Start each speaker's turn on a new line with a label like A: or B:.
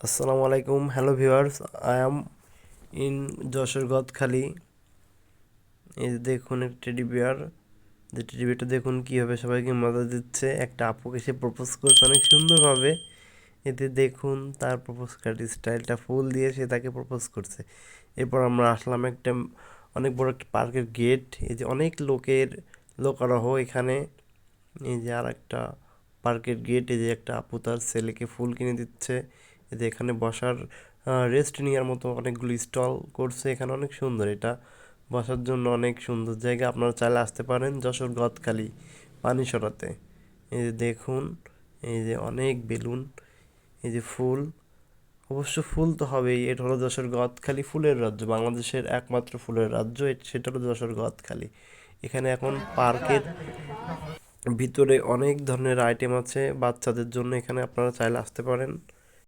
A: আসসালামু আলাইকুম, hello viewers. I am in Jessore Gadkhali. এই যে দেখুন একটা টেডি বিয়ার, যে টেডি বিয়ারটা দেখুন কীভাবে সবাইকে মজা দিচ্ছে। একটা আপুকে সে প্রপোজ করছে অনেক সুন্দরভাবে। এতে দেখুন তার প্রপোজ কার্ড স্টাইলটা, ফুল দিয়ে সে তাকে প্রপোজ করছে। এরপর আমরা আসলাম একটা অনেক বড় একটা পার্কের গেট। এই যে অনেক লোকারহ এখানে। এই যে আর একটা পার্কের গেট। এই যে একটা আপু তার ছেলেকে ফুল কিনে দিচ্ছে। এই যে এখানে বসার রেস্ট নেওয়ার মতো অনেকগুলো স্টল করছে এখানে, অনেক সুন্দর এটা। বসার জন্য অনেক সুন্দর জায়গা, আপনারা চাইলে আসতে পারেন যশোর গদখালি পানি সরাতে। এই যে দেখুন, এই যে অনেক বেলুন, এই যে ফুল। অবশ্য ফুল তো হবেই, এটা হলো যশোর গদখালি ফুলের রাজ্য, বাংলাদেশের একমাত্র ফুলের রাজ্য সেটা হলো যশোর গদখালি। এখানে এখন পার্কের ভিতরে অনেক ধরনের আইটেম আছে বাচ্চাদের জন্য, এখানে আপনারা চাইলে আসতে পারেন।